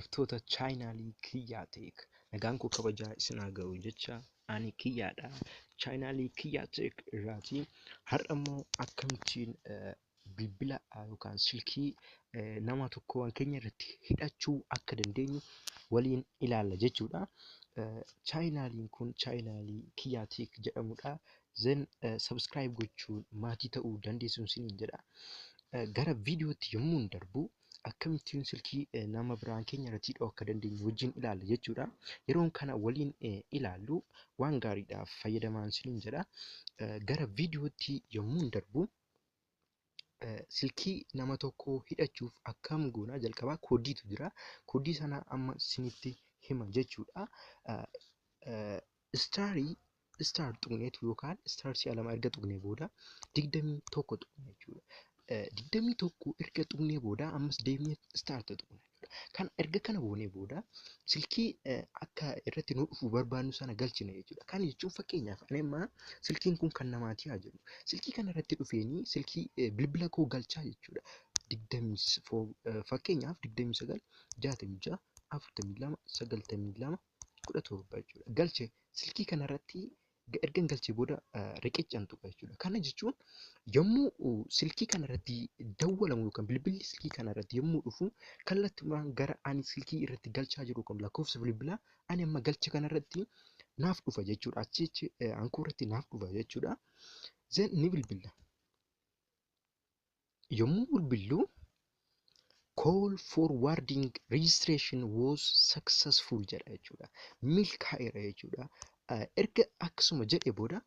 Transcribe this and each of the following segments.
Hordoftoota chaayinaalii Kiyyaa Teek nagaan koo kabajaa isin haa ga'u jecha ani Kiyyaadha. Chaayinaalii Kiyyaa Teek irraatii har'a immoo akkamittiin bilbila yookaan silkii nama tokko waan keenya irratti hidhachuu akka dandeenyu waliin ilaalla jechuudha. Chaayinaaliin kun chaayinaalii Kiyyaa Teek jedhamudha. Subscribe gochuun maatii ta'uu dandeessu isiniin jedha. Gara viidiyootti yommuu darbu akkamittiin silkii nama biraan keenya irratti hidhuu akka dandeenyu wajjin ilaalla jechuudha. Yeroon kana waliin ilaallu waan gaariidhaaf fayyadamaa isiniin jedha. Gara viidiyootti yommuu darbu silkii nama tokko hidhachuuf akkam goonaa jalqabaa koodiitu jira. Koodii sana amma isinitti hima jechuudha. Star tuqneetu yookaan star si'a lama erga tuqnee booda 21 tuqna jechuudha. 21 erga tuqnee booda ammas deemnee star tuqna jechuudha. Kan erga kana goonee booda silkii akka irratti nu dhufu barbaannu sana galchina jechuudha. Kan jechuun fakkeenyaaf ani amma silkiin kun kan namaati haa jennu. Silkii kana irratti dhufeeni silkii bilbila koo galchaa jechuudha. 24 fakkeenyaaf 29 66 42 92 17 jechuudha. Galche silkii kana irratti erga galchee booda riqicha tuqa jechuudha. Kana jechuun yommuu silkii kana irratti dawwalamu yookaan bilbilli silkii kana irratti yommuu dhufu kallattiidhaan gara ani silkii irratti galchaa jiru kan lakkoofsa bilbilaa ani amma galche kana irratti naaf dhufa jechuudha. Achichi ankoo irratti naaf dhufa jechuudha. Ni bilbila. Yommuu bilbillu call forwarding registration was successful jedha jechuudha. Milkaa'eera jechuudha. Erga akkasuma jedhee booda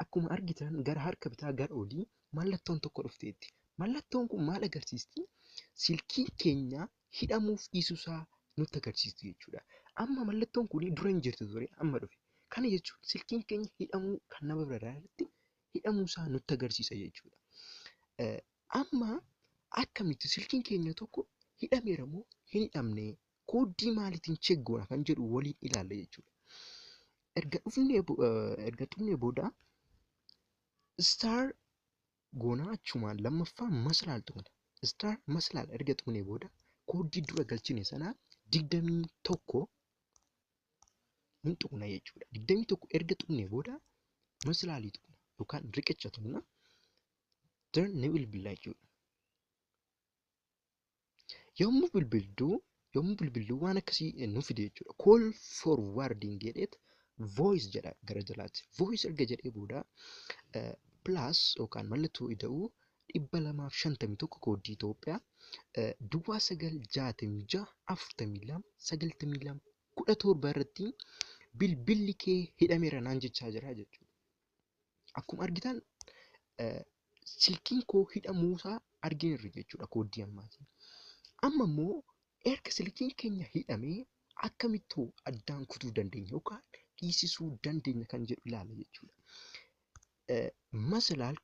akkuma argitan gara harka bitaa gara olii mallattoon tokko dhufteetti. Mallattoon kun maal agarsiisti? Silkii keenya hidhamuuf dhiisuusaa nutti agarsiisti jechuudha. Amma mallattoon kun dura hin jirtu ture amma dhufe. Kana jechuun silkiin keenya hidhamuu kan nama biraatti hidhamuusaa nutti agarsiisa jechuudha. Amma akkamitti silkiin keenya tokko hidhameera moo hin hidhamne koodii maaliitiin cheeggoona kan jedhu waliin ilaalla jechuudha. Erga tuqnee booda star goonaa achumaan lammaffaa maslaal tuqna. Star maslaal erga tuqnee booda koodii dura galchine sana 21 hin tuqna jechuudha. 21 erga tuqnee booda maslaalii tuqna yookaan riqicha tuqna. Ni bilbila jechuudha. Yommuu bilbillu waan akkasii nu fide jechuudha. Call forwarding jedheet voice jedha gara jalaatti. Voice erga jedhee booda plus yookaan mallattoo ida'uu 251 koodii Itoophiyaa duwwaa 966 42 92 17 irratti bilbilli kee hidhameera naan jechaa jira jechuudha. Akkuma argitan silkiin koo hidhamuusaa argineerra jechuudha koodii ammaatiin. Amma immoo erga silkiin keenya hidhamee akkamittuu addaan kutuu dandeenya yookaan dhiisisuu dandeenya kan jedhu ilaalla jechuudha.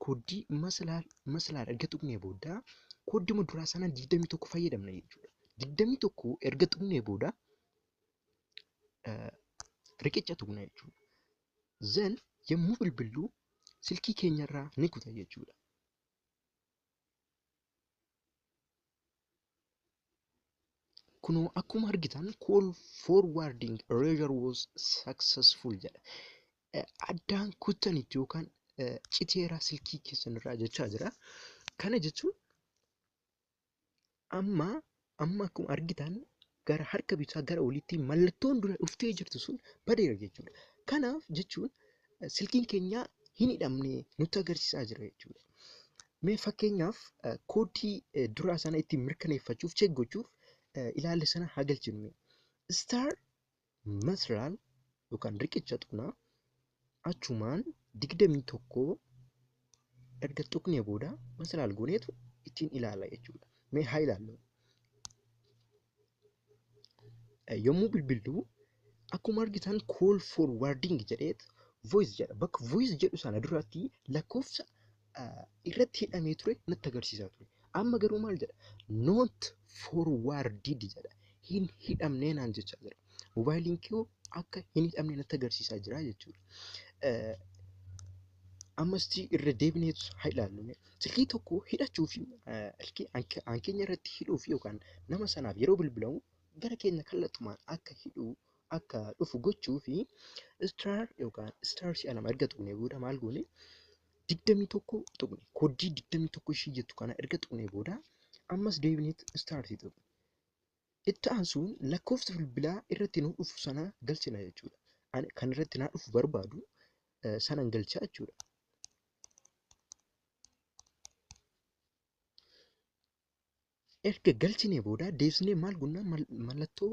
Koodii maslaal erga tuqnee booda koodii duraa sana 21 fayyadamna jechuudha. 21 erga tuqnee booda riqicha tuqna jechuudha. Yommuu bilbillu silkii keenyarraa ni kuta jechuudha. Kunoo akkuma argitan call forwarding erasure was successful jedha. Addaan kutanitti yookaan citeera silkii keessanirraa jechaa jira. Kana jechuun amma akkuma argitan gara harka bitaa gara oliitti mallattoon dura dhuftee jirtu sun badeera jechuudha. Kanaaf jechuun silkiin keenya hin hidhamne nutti agarsiisaa jira jechuudha. Mee fakkeenyaaf koodii duraa sana ittiin mirkaneeffachuuf cheeggochuuf ilaalle sana haa galchinu. Star maslaal yookaan riqicha tuqnaa achumaan 21 erga tuqnee booda maslaal gooneetu ittiin ilaalla jechuudha. Mee haa ilaallu. Yommuu bilbillu akkuma argitan call forwarding jedheet voice jedha. Bakka voice jedhu sana duratti lakkoofsa irratti hidhamee ture natti agarsiisaa ture. Amma garuu maal jedha? Not forwarded jedha. Hin hidhamne naan jechaa jira. Moobaayiliin koo akka hin hidhamne natti agarsiisaa jira jechuudha. Ammas irra deebineetu haa ilaallu. Silkii tokko hidhachuu fi hankeenya irratti hidhuuf yookaan nama sanaaf yeroo bilbilamu gara keenya kallattumaan akka hidhuu akka dhufu gochuu fi star yookaan star si'a lama erga tuqnee booda maal goone 21 tuqne kooddii 21 ishii jettu kana erga tuqnee booda ammas deebineet start tuqne. Itti aansuun lakkoofsa bilbilaa irratti nu dhufu sana galchina jechuudha. Ani kan irratti naa dhufu barbaadu sanan galchaa jechuudha. Erga galchinee booda deebisnee maal goona mallattoo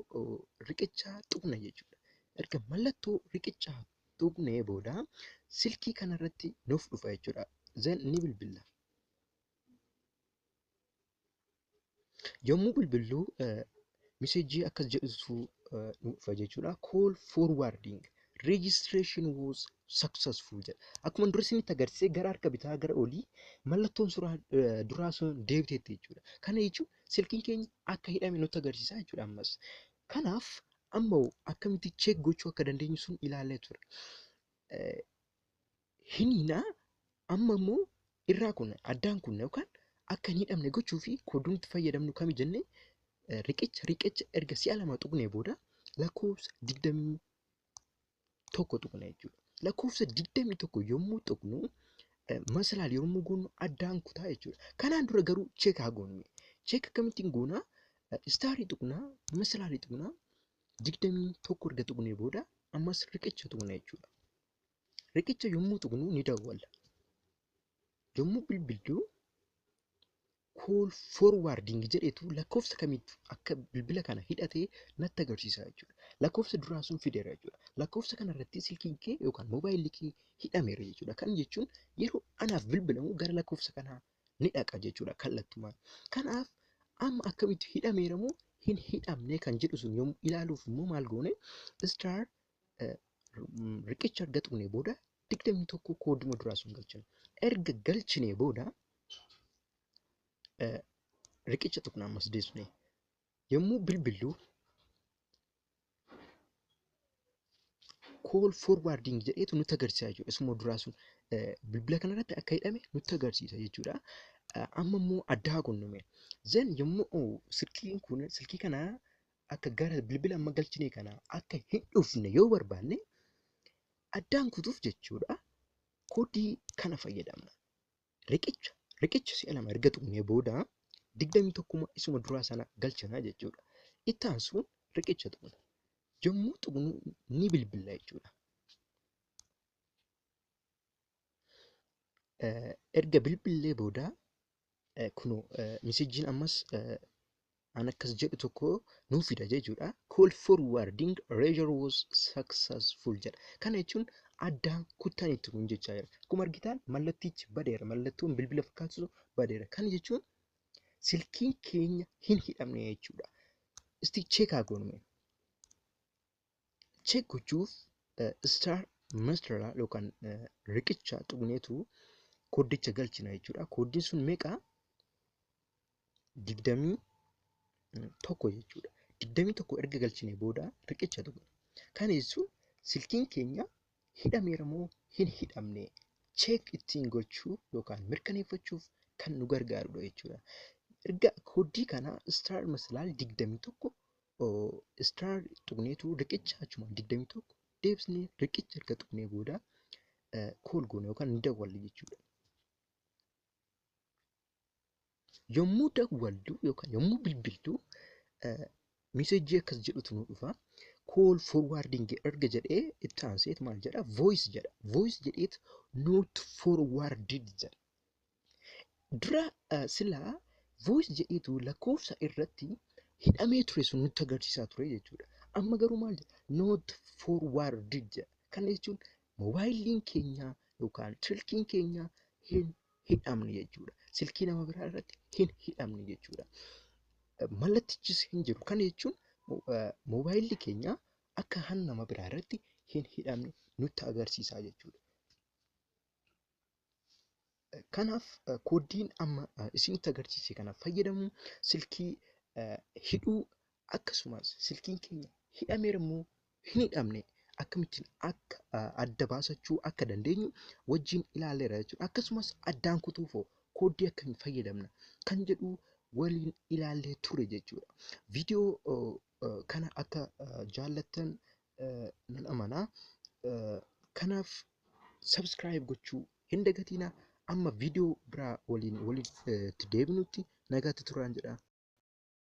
riqichaa tuqna jechuudha. Erga mallattoo riqichaa tuqnee booda silkii kanarratti nuuf dhufa jechuudha. Zan ni bilbilla. Yommuu bilbillu meseejii akkas jedhutu nu dhufa jechuudha. Call forwarding registration was successful jedha. Akkuma dura isinitti agarsiisee gara harka bitaa gara olii mallattoon suuraa duraa sun deebiteetti jechuudha. Kana jechuun silkiin keenya akka hidhame nutti agarsiisa jechuudha ammas. Kanaaf amma akkamitti cheek gochuu akka dandeenyu sun ilaallee ture. Hiniina amma immoo irraa kun addaan kun yookaan akka hin hidhamne gochuu fi kooduu itti fayyadamnu kami jennee riqicha erga si'a lama tuqnee booda lakkoofsa 21 tuqna jechuudha. Lakkoofsa 21 yommuu tuqnu masalaal yommuu goonu addaan kutaa jechuudha. Kanaan dura garuu cheek haa goonu. Cheek akkamittiin goonaa? Istaarii tuqnaa, masalaalii tuqnaa, 21 erga tuqnee booda ammas riqicha tuqna jechuudha. Riqicha yommuu tuqnu ni dawwalla. Yommuu bilbillu call forwarding jedhetu lakkoofsa kamittuu akka bilbila kana hidhatee natti agarsiisa jechuudha. Lakkoofsa duraa sun fideera jechuudha. Lakkoofsa kanarratti silkiin kee yookaan moobaayilli kee hidhameera jechuudha. Kan jechuun yeroo anaaf bilbilamu gara lakkoofsa kanaa ni dhaqa jechuudha kallattumaan. Kanaaf amma akkamitti hidhameera moo hin hidhamne kan jedhu sun yommuu ilaaluuf immoo maal goone star riqicha erga tuqnee booda 21 kooduma duraa sun galchina. Erga galchinee booda riqicha tuqna ammas deebisnee yommuu bilbillu call forwarding jedheetu nutti agarsiisa jechuudha. Isuma duraa sun bilbila kanarratti akka hidhame nutti agarsiisa jechuudha. Amma immoo addaa kunnume. Zeen yommuu silkii kana akka gara bilbila amma galchinee kana akka hin dhufne yoo barbaanne addaan kutuuf jechuudha. Koodii kana fayyadamna. Riqicha si'a lama erga tuqnee booda 21 isuma duraa sana galchina jechuudha. Itti aansuun riqicha tuqna. Yommuu tuqnu ni bilbilla jechuudha. Erga bilbillee booda kunoo meseejiin ammas an akkas jedhu tokko nuuf fida jechuudha. Call forwarding erasure was successful jedha. Kana jechuun addaan kuttanitti kun jechaa jira. Akkuma argitan mallattichi badeera. Mallattoon bilbila fakkaatu badeera. Kana jechuun silkiin keenya hin hidhamne jechuudha. Isti cheek haa goonu. Cheek gochuuf star masteraa yookaan riqicha tuqneetu kooddicha galchina jechuudha. Kooddiin sun meeqa? 21 jechuudha. 21 erga galchinee booda riqicha tuqna. Kana jechuun silkiin keenya hidhameera moo hin hidhamne cheek ittiin gochuu yookaan mirkaneeffachuuf kan nu gargaarudha jechuudha. Erga kooddii kana star masalaal 21 star tuqneetu riqicha achuma 21 deebisnee riqicha erga tuqnee booda kool goone yookaan ni dawwalle jechuudha. Yommuu dawwallu yookaan yommuu bilbiltu meseejii akkas jedhutu nu dhufa. Call forwarding erga jedhee itti aanseet maal jedha? Voice jedha. Voice jedheet not forwarded jedha. Dura silaa voice jedheetu lakkoofsa irratti hidhamee ture sun nutti agarsiisaa ture jechuudha. Amma garuu maal jedha? Not forwarded jedha. Kana jechuun moobaayiliin keenya yookaan silkiin keenya hin hidhamne jechuudha. Silkii nama biraa irratti hin hidhamne jechuudha. Mallattichis hin jiru. Kana jechuun moobaayilli keenya akka nama biraa irratti hin hidhamne nutti agarsiisaa jechuudha. Kanaaf kooddiin amma isinitti agarsiise kana fayyadamuun silkii hidhuu akkasumas silkiin keenya hidhameera moo hin hidhamne akkamittiin akka adda baasachuu akka dandeenyu wajjin ilaalleera jechuudha. Akkasumas addaan kutuufoo kooddii akkamiin fayyadamna kan jedhu waliin ilaallee ture jechuudha. Viidiyoo kana akka jaallattan nan amanaa. Kanaaf subscribe gochuu hin dagatinaa. Amma viidiyoo biraa walitti deebinutti nagaatti turaan jedha.